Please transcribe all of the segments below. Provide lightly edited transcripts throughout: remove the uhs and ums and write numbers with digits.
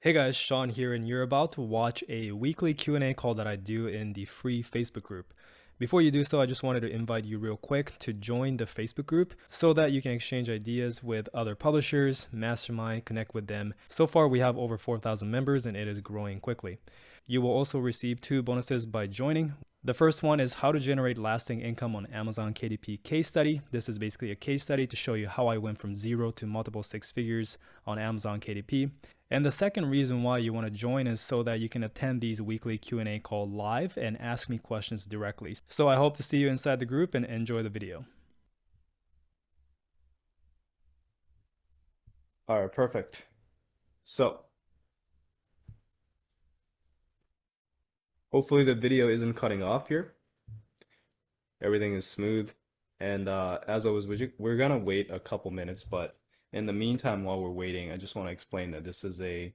Hey guys, Sean here, and you're about to watch a weekly Q&A call that I do in the free Facebook group. Before you do so, I just wanted to invite you real quick to join the Facebook group so that you can exchange ideas with other publishers, mastermind, connect with them. So far, we have over 4,000 members and it is growing quickly. You will also receive two bonuses by joining. The first one is how to generate lasting income on Amazon KDP case study. This is basically a case study to show you how I went from zero to multiple six figures on Amazon KDP. And the second reason why you want to join is so that you can attend these weekly Q&A call live and ask me questions directly. So I hope to see you inside the group and enjoy the video. All right, perfect. So hopefully the video isn't cutting off here. Everything is smooth. And as always, we're gonna wait a couple minutes, but in the meantime, while we're waiting, I just want to explain that this is a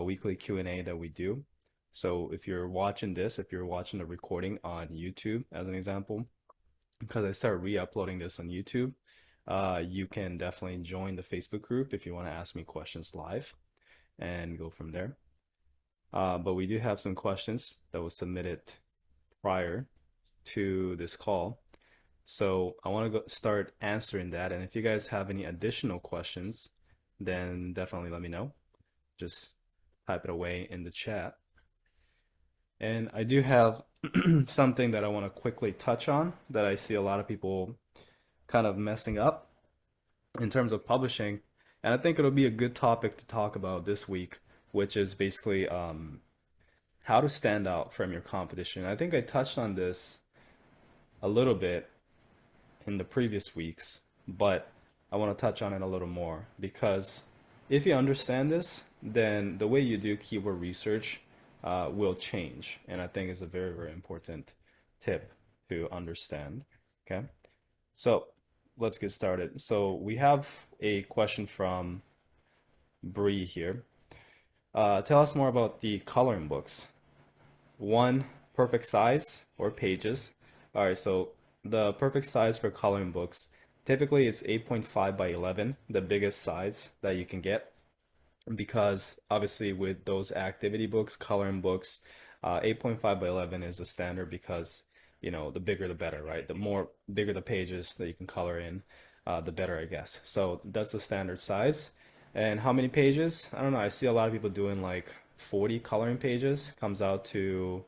weekly Q&A that we do. So if you're watching this, if you're watching the recording on YouTube, as an example, because I started re-uploading this on YouTube, you can definitely join the Facebook group if you want to ask me questions live and go from there. But we do have some questions that was submitted prior to this call. So I want to start answering that. And if you guys have any additional questions, then definitely let me know. Just type it away in the chat. And I do have something that I want to quickly touch on that I see a lot of people kind of messing up in terms of publishing. And I think it'll be a good topic to talk about this week, which is basically how to stand out from your competition. I think I touched on this a little bit in the previous weeks, but I want to touch on it a little more because if you understand this, then the way you do keyword research will change. And I think it's a very, very important tip to understand. Okay, so let's get started. So we have a question from Bree here. Tell us more about the coloring books. One, perfect size or pages. All right, so the perfect size for coloring books, typically it's 8.5 by 11, the biggest size that you can get, because obviously with those activity books, coloring books, 8.5 by 11 is the standard because, the bigger the better, right? The more bigger the pages that you can color in, the better, I guess. So that's the standard size. And how many pages? I don't know. I see a lot of people doing like 40 coloring pages. Comes out to,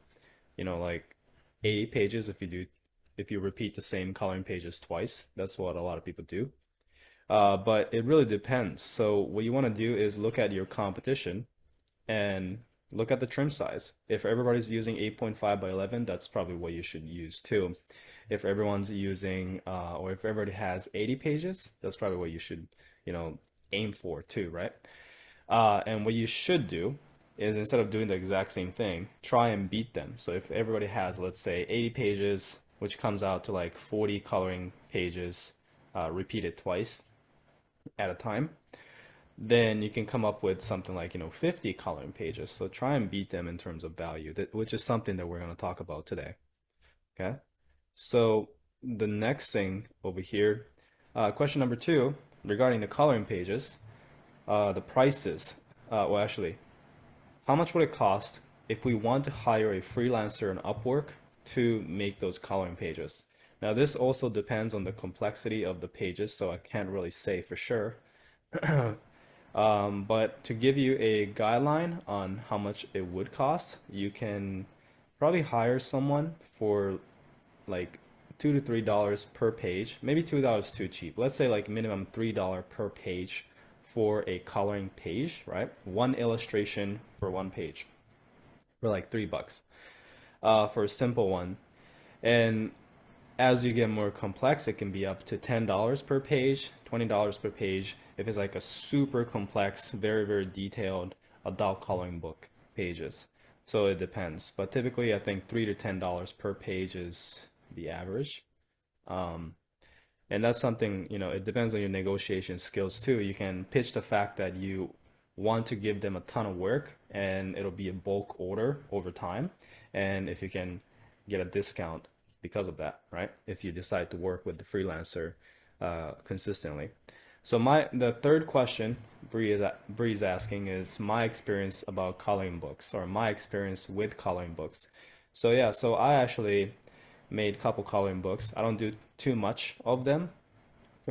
like 80 pages if you repeat the same coloring pages twice. That's what a lot of people do. But it really depends. So what you want to do is look at your competition and look at the trim size. If everybody's using 8.5 by 11, that's probably what you should use too. If everyone's using, or if everybody has 80 pages, that's probably what you should, you know, aim for too, right? And what you should do is instead of doing the exact same thing, try and beat them. So if everybody has, let's say, 80 pages, which comes out to like 40 coloring pages, repeated twice at a time, then you can come up with something like, 50 coloring pages. So try and beat them in terms of value, which is something that we're going to talk about today. Okay. So the next thing over here, question number two, regarding the coloring pages, the prices. Well, actually, how much would it cost if we want to hire a freelancer on Upwork to make those coloring pages? Now, this also depends on the complexity of the pages, so I can't really say for sure. But to give you a guideline on how much it would cost, you can probably hire someone for like $2 to $3 per page. Maybe $2 too cheap. Let's say like minimum $3 per page for a coloring page, right? One illustration for one page for like $3 for a simple one. And as you get more complex, it can be up to $10 per page, $20 per page if it's like a super complex, very, very detailed adult coloring book pages. So it depends. But typically, I think $3 to $10 per page is the average. Um, and that's something, it depends on your negotiation skills too. You can pitch the fact that you want to give them a ton of work and it'll be a bulk order over time. And if you can get a discount because of that, right? If you decide to work with the freelancer consistently. So the third question Bree's asking is my experience about coloring books or my experience with coloring books. So yeah, so I actually made a couple coloring books. I don't do too much of them,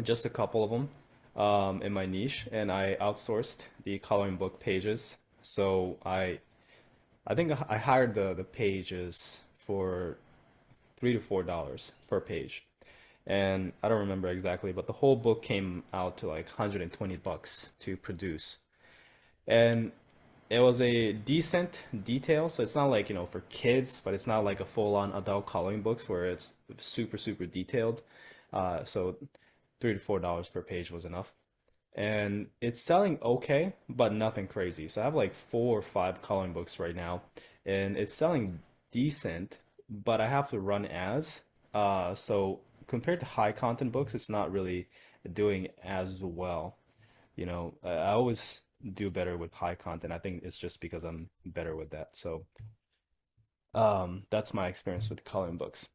just a couple of them in my niche, and I outsourced the coloring book pages. So I think I hired the pages for $3 to $4 per page, and I don't remember exactly, but the whole book came out to like 120 bucks to produce. And it was a decent detail, so it's not like, for kids, but it's not like a full-on adult coloring books where it's super, super detailed. So $3 to $4 per page was enough. And it's selling okay, but nothing crazy. So I have like 4 or 5 coloring books right now, and it's selling decent, but I have to run ads. So compared to high content books, it's not really doing as well. I always do better with high content. I think it's just because I'm better with that. So that's my experience with coloring books.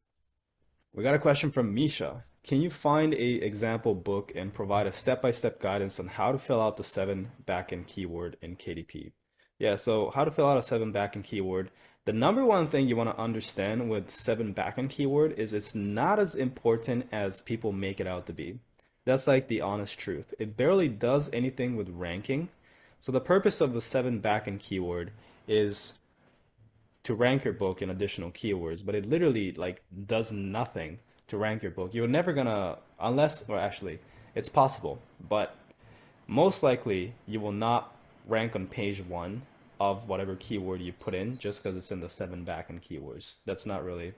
We got a question from Misha. Can you find a example book and provide a step-by-step guidance on how to fill out the 7 backend keyword in KDP? Yeah, so how to fill out a 7 backend keyword. The number one thing you want to understand with 7 backend keyword is it's not as important as people make it out to be. That's like the honest truth. It barely does anything with ranking. So the purpose of the 7 backend keyword is to rank your book in additional keywords, but it literally like does nothing to rank your book. You're never gonna, unless, or actually, it's possible, but most likely you will not rank on page one of whatever keyword you put in just because it's in the 7 backend keywords. That's not really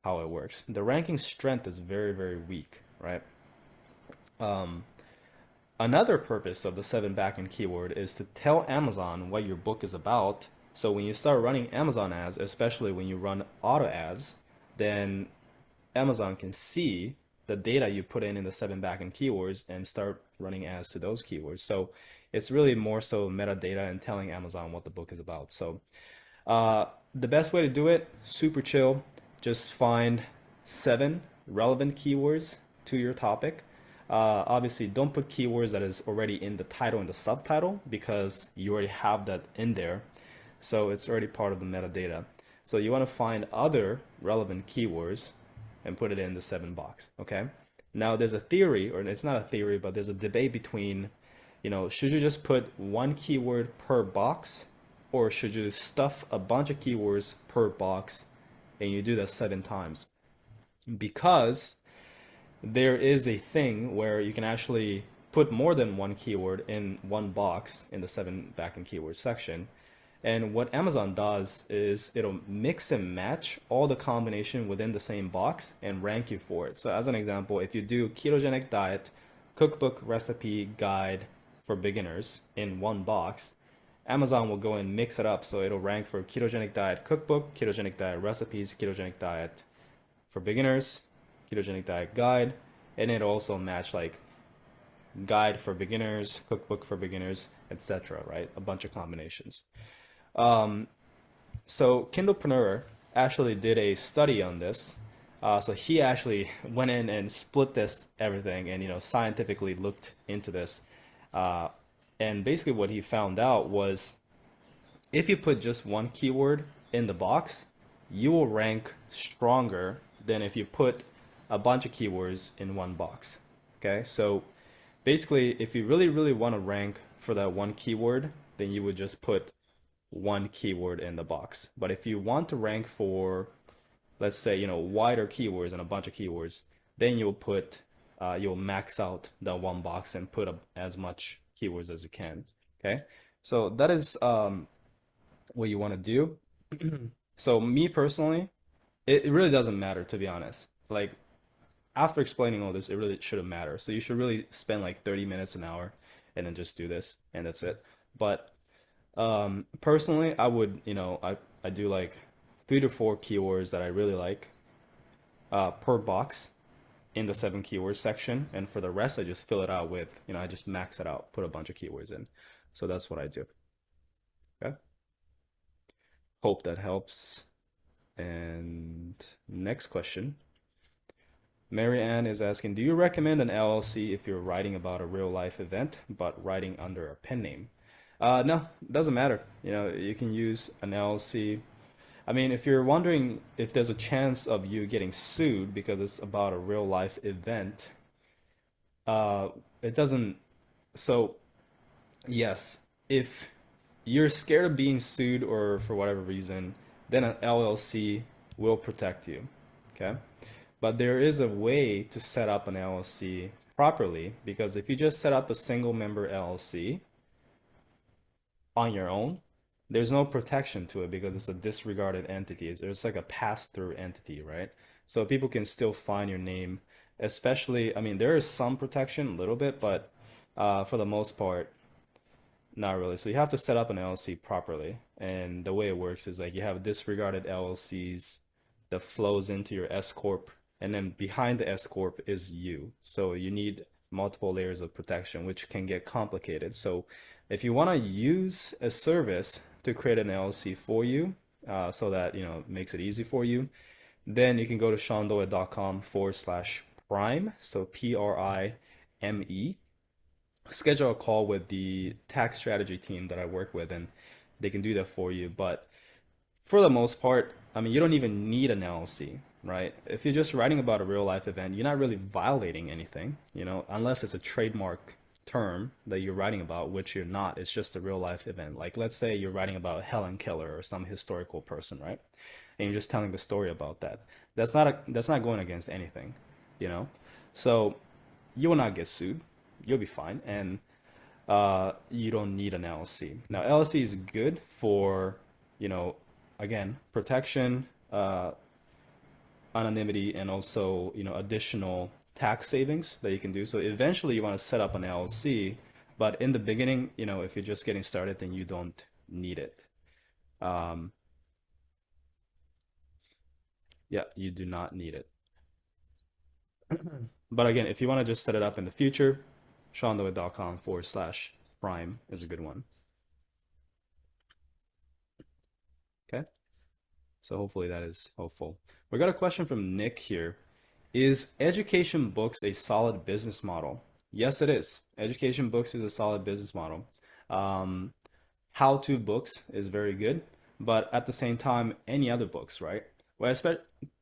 how it works. The ranking strength is very, very weak, right? Um, Another purpose of the 7 backend keyword is to tell Amazon what your book is about. So when you start running Amazon ads, especially when you run auto ads, then Amazon can see the data you put in the 7 backend keywords and start running ads to those keywords. So it's really more so metadata and telling Amazon what the book is about. So the best way to do it, super chill, just find 7 relevant keywords to your topic. Obviously, don't put keywords that is already in the title and the subtitle because you already have that in there. So it's already part of the metadata. So you want to find other relevant keywords and put it in the 7 box, okay? Now there's a theory, or it's not a theory, but there's a debate between, should you just put one keyword per box, or should you stuff a bunch of keywords per box and you do that 7 times? Because there is a thing where you can actually put more than one keyword in one box in the 7 backend keyword section. And what Amazon does is it'll mix and match all the combination within the same box and rank you for it. So as an example, if you do ketogenic diet, cookbook, recipe, guide for beginners in one box, Amazon will go and mix it up. So it'll rank for ketogenic diet cookbook, ketogenic diet recipes, ketogenic diet for beginners, ketogenic diet guide, and it'll also match like guide for beginners, cookbook for beginners, etc. Right? A bunch of combinations. Um, so Kindlepreneur actually did a study on this. So he actually went in and split this everything and scientifically looked into this. Uh, and basically what he found out was if you put just one keyword in the box, you will rank stronger than if you put a bunch of keywords in one box. Okay, so basically, if you really, really want to rank for that one keyword, then you would just put one keyword in the box. But if you want to rank for, let's say, wider keywords and a bunch of keywords, then you'll max out that one box and put up as much keywords as you can. Okay, so that is what you want to do. So me personally, it really doesn't matter to be honest. Like after explaining all this, it really shouldn't matter. So you should really spend like 30 minutes an hour and then just do this and that's it. But personally, I would, I do like 3 to 4 keywords that I really like per box in the 7 keyword section. And for the rest, I just fill it out with, I just max it out, put a bunch of keywords in. So that's what I do. Okay. Hope that helps. And next question. Mary Ann is asking, do you recommend an LLC if you're writing about a real life event, but writing under a pen name? No, it doesn't matter. You know, you can use an LLC. I mean, if you're wondering if there's a chance of you getting sued because it's about a real life event, uh, it doesn't. So, yes, if you're scared of being sued or for whatever reason, then an LLC will protect you. Okay? But there is a way to set up an LLC properly because if you just set up a single member LLC on your own, there's no protection to it because it's a disregarded entity. It's like a pass-through entity, right? So people can still find your name, especially, I mean, there is some protection, a little bit, but for the most part, not really. So you have to set up an LLC properly. And the way it works is like you have disregarded LLCs that flows into your S corp, and then behind the S corp is you. So you need multiple layers of protection, which can get complicated. So if you want to use a service to create an LLC for you, so that you know it makes it easy for you, then you can go to seandoe.com/prime. So PRIME, schedule a call with the tax strategy team that I work with, and they can do that for you. But for the most part, I mean, you don't even need an LLC, right? If you're just writing about a real life event, you're not really violating anything, you know, unless it's a trademark term that you're writing about, which you're not. It's just a real life event. Like, let's say you're writing about Helen Keller or some historical person, right? And you're just telling the story about that. That's not going against anything, you know? So you will not get sued. You'll be fine. And you don't need an LLC. Now, LLC is good for, you know, again, protection, anonymity, and also, you know, additional tax savings that you can do. So eventually you want to set up an LLC, but in the beginning, you know, if you're just getting started, then you don't need it. Um, yeah, you do not need it. But again, if you want to just set it up in the future, seandoe.com/prime is a good one. Okay. So hopefully that is helpful. We got a question from Nick here. Is education books a solid business model? Yes, it is. Education books is a solid business model. Um, How-to books is very good, but at the same time, any other books, right? Well,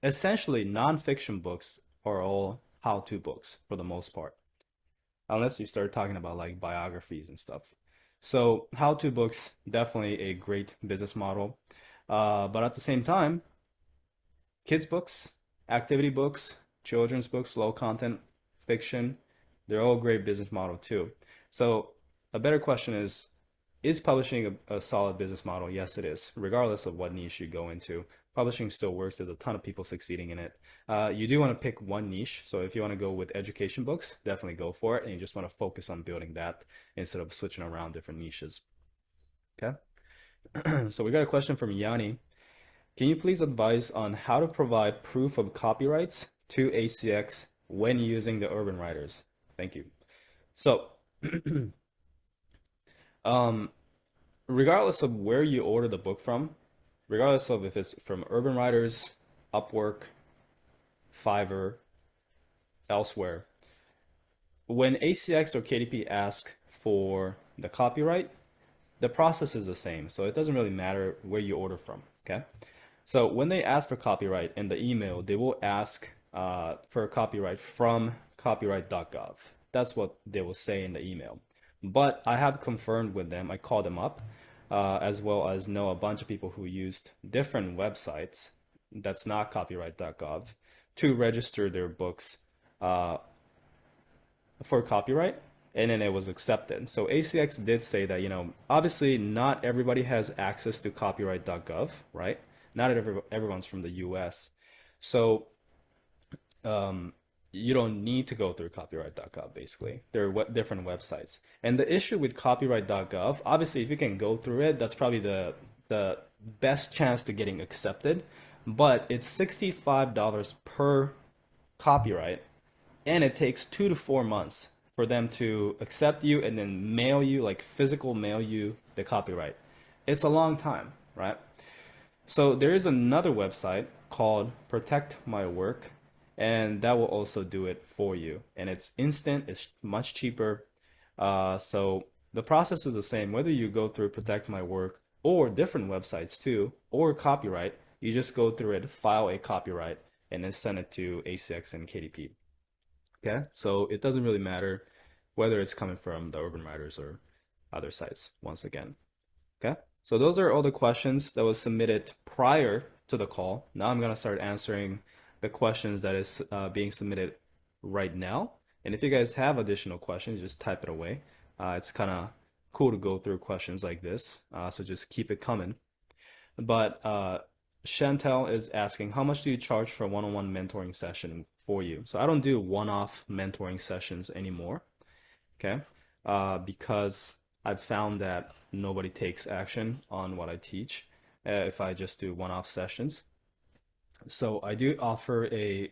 essentially, nonfiction books are all how-to books for the most part, unless you start talking about like biographies and stuff. So, how-to books, definitely a great business model. But at the same time, kids books, activity books, children's books, low content, fiction, they're all great business model too. So a better question is publishing a solid business model? Yes, it is. Regardless of what niche you go into, publishing still works. There's a ton of people succeeding in it. You do want to pick one niche. So if you want to go with education books, definitely go for it. And you just want to focus on building that instead of switching around different niches. Okay. So we got a question from Yanni. Can you please advise on how to provide proof of copyrights to ACX when using the Urban Writers? Thank you. So, um, regardless of where you order the book from, regardless of if it's from Urban Writers, Upwork, Fiverr, elsewhere, when ACX or KDP ask for the copyright, the process is the same. So it doesn't really matter where you order from. Okay. So when they ask for copyright in the email, they will ask for a copyright from copyright.gov. That's what they will say in the email. But I have confirmed with them, I called them up, as well as know a bunch of people who used different websites that's not copyright.gov to register their books for copyright, and then it was accepted. So ACX did say that, you know, obviously not everybody has access to copyright.gov, right? Not everyone's from the US. So you don't need to go through copyright.gov, basically. There are different websites. And the issue with copyright.gov, obviously, if you can go through it, that's probably the best chance to getting accepted. But it's $65 per copyright, and it takes 2 to 4 months for them to accept you and then mail you, like physical mail you the copyright. It's a long time, right? So there is another website called Protect My Work, and that will also do it for you. And it's instant, it's much cheaper. So the process is the same, whether you go through Protect My Work or different websites too, or copyright, you just go through it, file a copyright, and then send it to ACX and KDP. Okay, so it doesn't really matter whether it's coming from the Urban Writers or other sites, once again. Okay, so those are all the questions that was submitted prior to the call. Now I'm gonna start answering the questions that is being submitted right now. And if you guys have additional questions, just type it away. It's kind of cool to go through questions like this, so just keep it coming. But Chantel is asking, how much do you charge for a one-on-one mentoring session for you? So I don't do one-off mentoring sessions anymore, okay? Because I've found that nobody takes action on what I teach if I just do one-off sessions. So I do offer a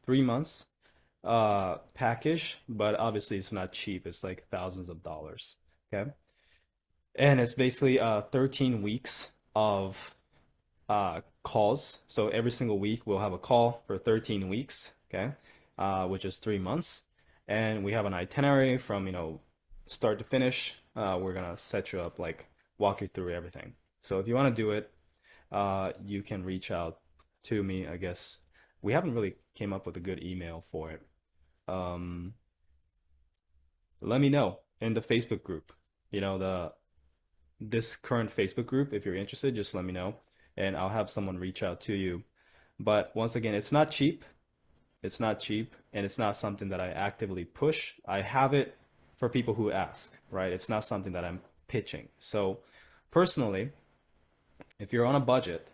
3 months package, but obviously it's not cheap. It's like thousands of dollars, okay? And it's basically 13 weeks of calls. So every single week we'll have a call for 13 weeks, okay, which is 3 months. And we have an itinerary from, start to finish. We're gonna set you up, like walk you through everything. So if you want to do it, you can reach out to me. I guess we haven't really came up with a good email for it. Um, Let me know in the Facebook group. The this current Facebook group, if you're interested, just let me know and I'll have someone reach out to you. But once again, it's not cheap. It's not cheap, and it's not something that I actively push. I have it for people who ask, right? It's not something that I'm pitching. So personally, if you're on a budget,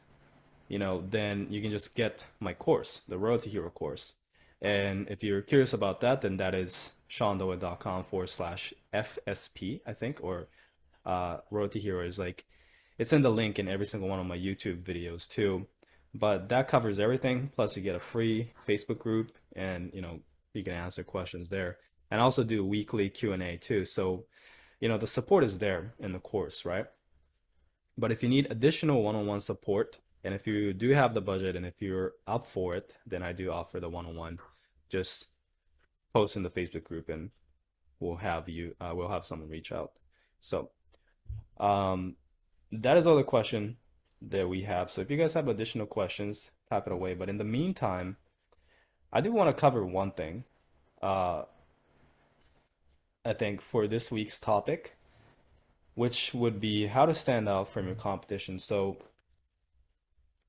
then you can just get my course, the Royalty Hero course. And if you're curious about that, then that is seandoe.com/FSP, I think, or Royalty Hero is like, it's in the link in every single one of my YouTube videos too. But that covers everything. Plus you get a free Facebook group and, you can answer questions there. And I also do weekly Q&A too. So, the support is there in the course, right? But if you need additional one-on-one support, and if you do have the budget and if you're up for it, then I do offer the one-on-one. Just post in the Facebook group and we'll have someone reach out. So, that is all the question that we have. So if you guys have additional questions, type it away. But in the meantime, I do want to cover one thing, uh, I think, for this week's topic, which would be how to stand out from your competition. So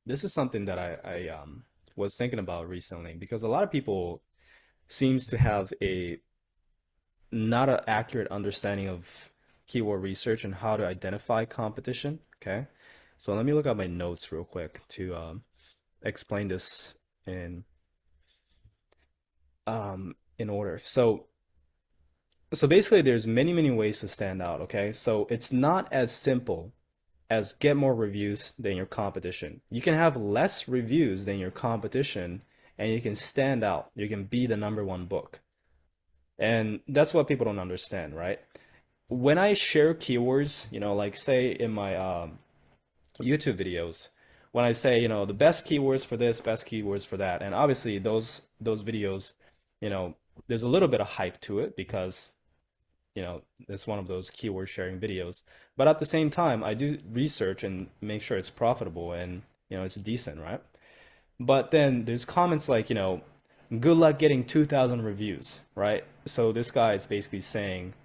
this is something that I was thinking about recently because a lot of people seems to have a not an accurate understanding of keyword research and how to identify competition. Okay, so let me look at my notes real quick to explain this in order. So basically, there's many ways to stand out. Okay, so it's not as simple as get more reviews than your competition. You can have less reviews than your competition, and you can stand out. You can be the #1 book. And that's what people don't understand, right? When I share keywords, like say in my YouTube videos, when I say, the best keywords for this, best keywords for that, and obviously those videos, there's a little bit of hype to it because, it's one of those keyword sharing videos. But at the same time, I do research and make sure it's profitable and, it's decent, right? But then there's comments like, good luck getting 2,000 reviews, right? So this guy is basically saying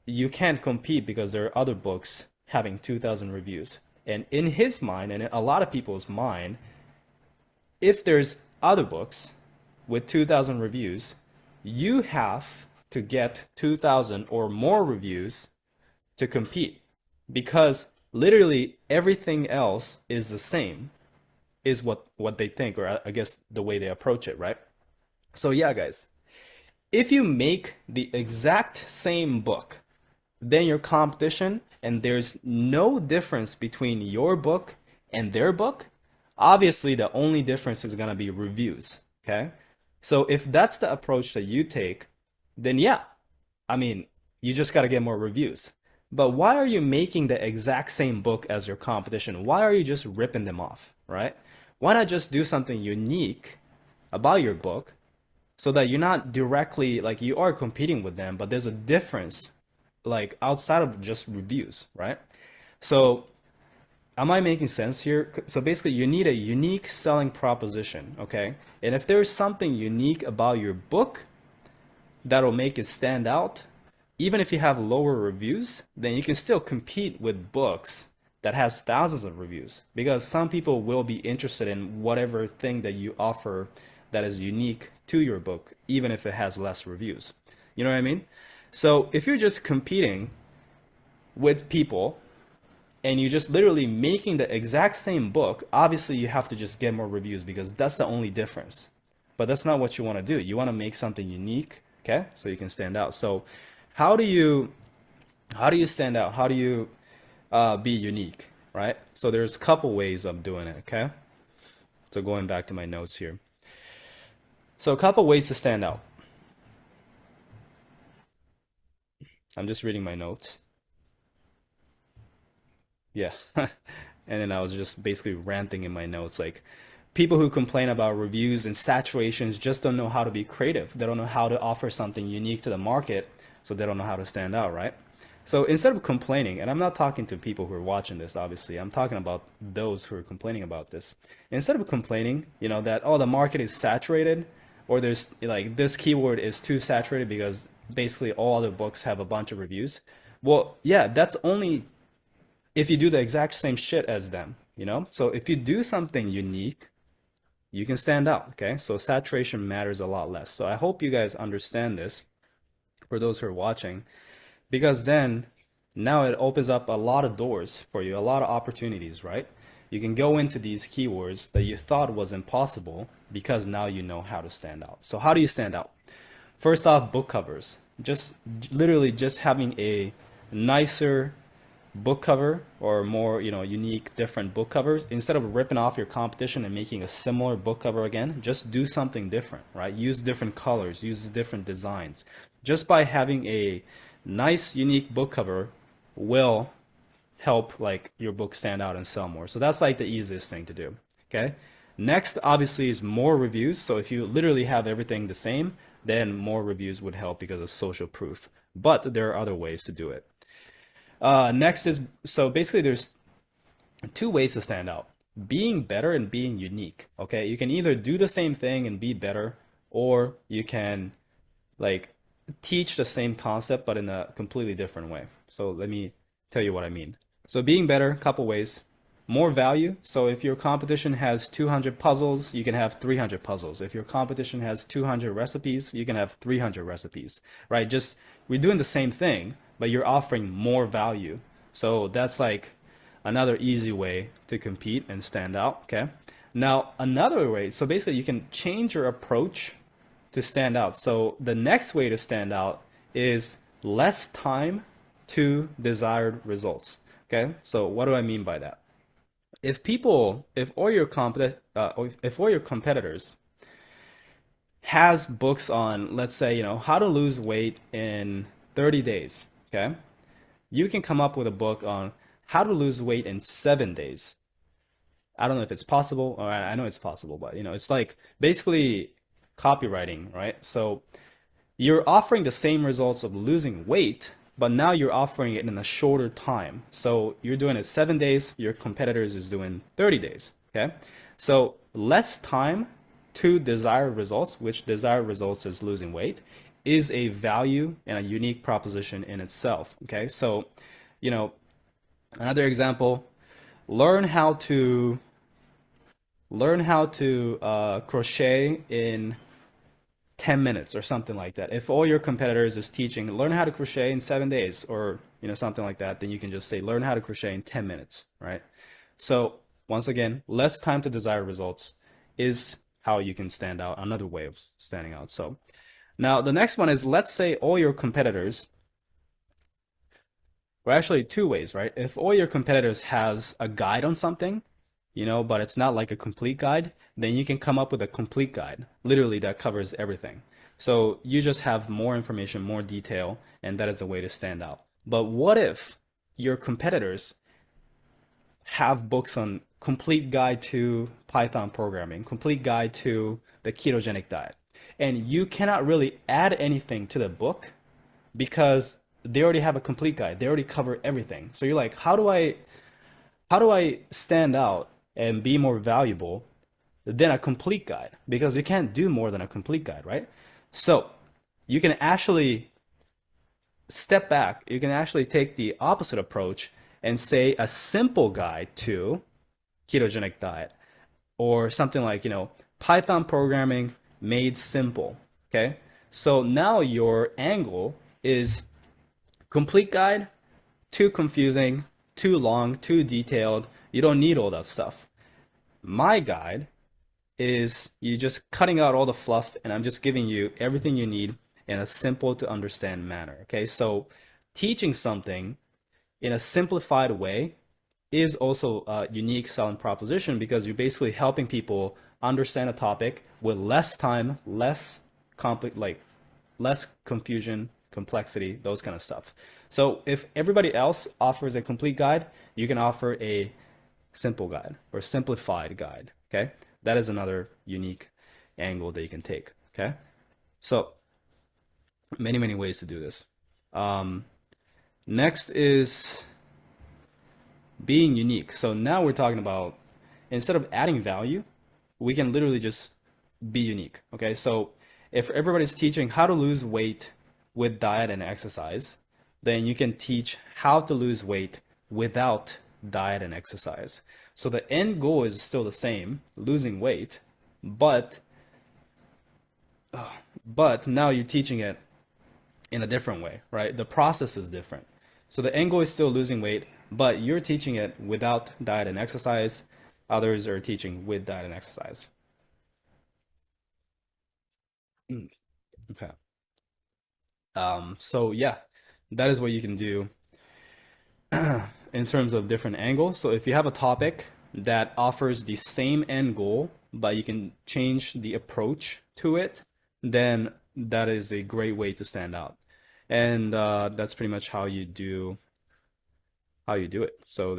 you can't compete because there are other books having 2,000 reviews. And in his mind, and in a lot of people's mind, if there's other books with 2,000 reviews, you have to get 2,000 or more reviews to compete because literally everything else is the same, is what they think, or I guess the way they approach it, right? So yeah, guys, if you make the exact same book than your competition and there's no difference between your book and their book, obviously the only difference is going to be reviews, okay? So if that's the approach that you take, then yeah, I mean, you just got to get more reviews. But why are you making the exact same book as your competition? Why are you just ripping them off, right? Why not just do something unique about your book so that you're not directly like you are competing with them, but there's a difference like outside of just reviews, right? So am I making sense here? So basically, you need a unique selling proposition, okay? And if there's something unique about your book that'll make it stand out, even if you have lower reviews, then you can still compete with books that has thousands of reviews because some people will be interested in whatever thing that you offer that is unique to your book, even if it has less reviews. You know what I mean? So if you're just competing with people and you're just literally making the exact same book, obviously you have to just get more reviews because that's the only difference. But that's not what you want to do. You want to make something unique, okay? So you can stand out. So how do you stand out? How do you be unique, right? So there's a couple ways of doing it, okay? So going back to my notes here. So a couple ways to stand out. I'm just reading my notes. Yeah. And then I was just basically ranting in my notes like people who complain about reviews and saturations just don't know how to be creative. They don't know how to offer something unique to the market, so they don't know how to stand out, right? So instead of complaining, and I'm not talking to people who are watching this, obviously, I'm talking about those who are complaining about this. Instead of complaining, that, oh, the market is saturated, or there's like this keyword is too saturated because basically all other books have a bunch of reviews. Well, yeah, that's only if you do the exact same shit as them. So if you do something unique, you can stand out, okay? So saturation matters a lot less. So I hope you guys understand this for those who are watching, because then now it opens up a lot of doors for you, a lot of opportunities, right? You can go into these keywords that you thought was impossible because now you know how to stand out. So how do you stand out? First off, book covers. Just literally just having a nicer book cover or more, unique, different book covers. Instead of ripping off your competition and making a similar book cover again, just do something different, right? Use different colors, use different designs. Just by having a nice, unique book cover will help like your book stand out and sell more. So that's like the easiest thing to do. Okay. Next, obviously, is more reviews. So if you literally have everything the same, then more reviews would help because of social proof. But there are other ways to do it. Next is, so basically there's two ways to stand out: being better and being unique. Okay, you can either do the same thing and be better, or you can like teach the same concept but in a completely different way. So let me tell you what I mean. So being better, couple ways. More value. So if your competition has 200 puzzles, you can have 300 puzzles. If your competition has 200 recipes, you can have 300 recipes, right? Just we're doing the same thing, but you're offering more value. So that's like another easy way to compete and stand out, okay? Now, another way, so basically you can change your approach to stand out. So the next way to stand out is less time to desired results. Okay, so what do I mean by that? If all your competitors has books on, let's say, how to lose weight in 30 days, okay, you can come up with a book on how to lose weight in 7 days. I don't know if it's possible, or I know it's possible, but it's like basically copywriting, right? So you're offering the same results of losing weight, but now you're offering it in a shorter time. So you're doing it 7 days, your competitors is doing 30 days. Okay. So less time to desired results, which desired results is losing weight, is a value and a unique proposition in itself. Okay. So, another example, learn how to crochet in 10 minutes or something like that. If all your competitors is teaching learn how to crochet in 7 days or something like that, then you can just say learn how to crochet in 10 minutes, right? So once again, less time to desired results is how you can stand out, another way of standing out. So now the next one is, let's say all your competitors, or actually two ways, right? If all your competitors has a guide on something, but it's not like a complete guide, then you can come up with a complete guide, literally that covers everything. So you just have more information, more detail, and that is a way to stand out. But what if your competitors have books on complete guide to Python programming, complete guide to the ketogenic diet. And you cannot really add anything to the book because they already have a complete guide. They already cover everything. So you're like, how do I stand out and be more valuable than a complete guide? Because you can't do more than a complete guide, right? So you can actually step back. You can actually take the opposite approach and say a simple guide to ketogenic diet or something like, Python programming made simple. Okay. So now your angle is complete guide, too confusing, too long, too detailed. You don't need all that stuff. My guide is you just cutting out all the fluff and I'm just giving you everything you need in a simple to understand manner. Okay. So teaching something in a simplified way is also a unique selling proposition because you're basically helping people understand a topic with less time, less like less confusion, complexity, those kind of stuff. So if everybody else offers a complete guide, you can offer a simple guide or simplified guide. Okay, that is another unique angle that you can take. Okay, so many ways to do this. Next is being unique. So now we're talking about instead of adding value, we can literally just be unique. Okay, so if everybody's teaching how to lose weight with diet and exercise, then you can teach how to lose weight without diet and exercise. So the end goal is still the same, losing weight, but now you're teaching it in a different way, right? The process is different. So the end goal is still losing weight, but you're teaching it without diet and exercise. Others are teaching with diet and exercise. Okay. So yeah, that is what you can do in terms of different angles. So if you have a topic that offers the same end goal, but you can change the approach to it, then that is a great way to stand out. And that's pretty much how you do it. So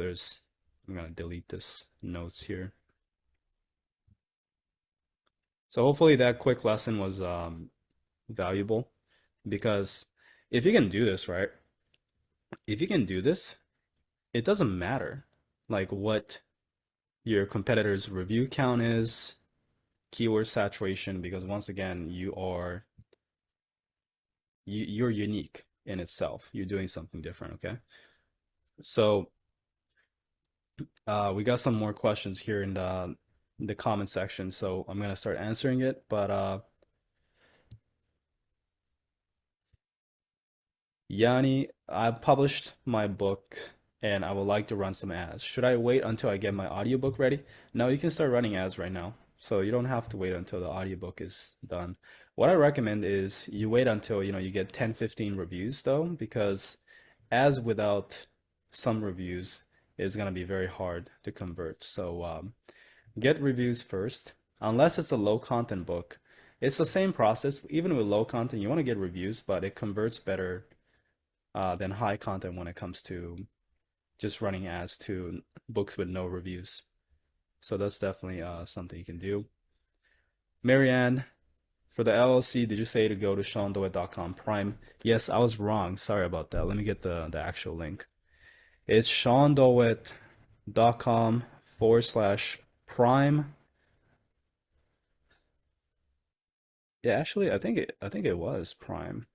I'm gonna delete this notes here. So hopefully that quick lesson was valuable because if you can do this, right? If you can do this, it doesn't matter like what your competitor's review count is, keyword saturation, because once again, you're unique in itself. You're doing something different, okay? So we got some more questions here in the comment section, so I'm gonna start answering it. But Yanni, I published my book and I would like to run some ads. Should I wait until I get my audiobook ready? No, you can start running ads right now. So you don't have to wait until the audiobook is done. What I recommend is you wait until, you get 10, 15 reviews though, because as without some reviews is going to be very hard to convert. So get reviews first. Unless it's a low content book, it's the same process. Even with low content, you want to get reviews, but it converts better than high content when it comes to just running ads to books with no reviews. So that's definitely something you can do. Marianne, for the LLC, did you say to go to seandoet.com Prime? Yes, I was wrong. Sorry about that. Let me get the actual link. It's seandoet.com/prime. Yeah, actually, I think it was Prime.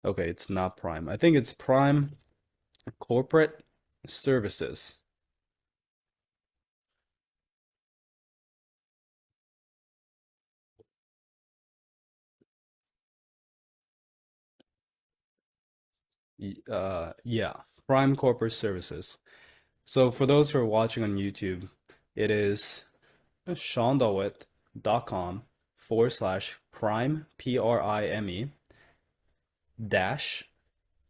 Okay, it's not Prime. I think it's Prime Corporate Services. Yeah, Prime Corporate Services. So for those who are watching on YouTube, it is seandoet.com/prime, PRIME, dash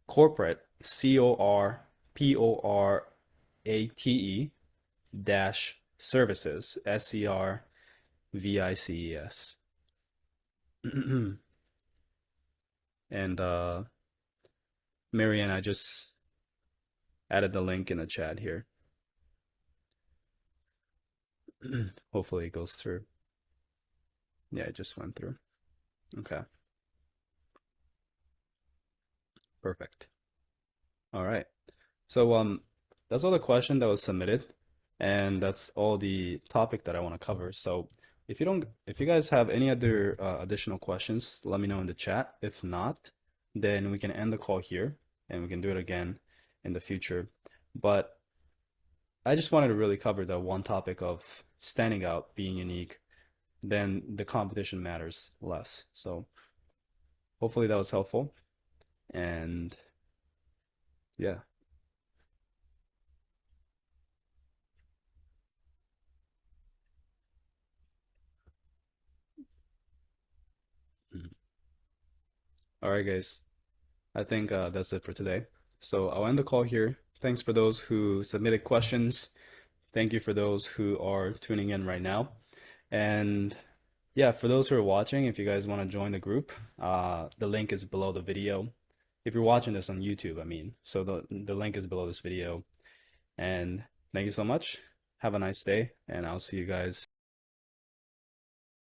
corporate, CORPORATE, dash services, SERVICES. And Marianne, I just added the link in the chat here. Hopefully it goes through. Yeah, it just went through. Okay, perfect. All right. So that's all the question that was submitted, and that's all the topic that I want to cover. So if you guys have any other additional questions, let me know in the chat. If not, then we can end the call here and we can do it again in the future. But I just wanted to really cover the one topic of standing out, being unique, then the competition matters less. So hopefully that was helpful. And yeah. Mhm. All right, guys. I think that's it for today. So I'll end the call here. Thanks for those who submitted questions. Thank you for those who are tuning in right now. And yeah, for those who are watching, if you guys want to join the group, the link is below the video. If you're watching this on YouTube, I mean, so the link is below this video. And thank you so much. Have a nice day, and I'll see you guys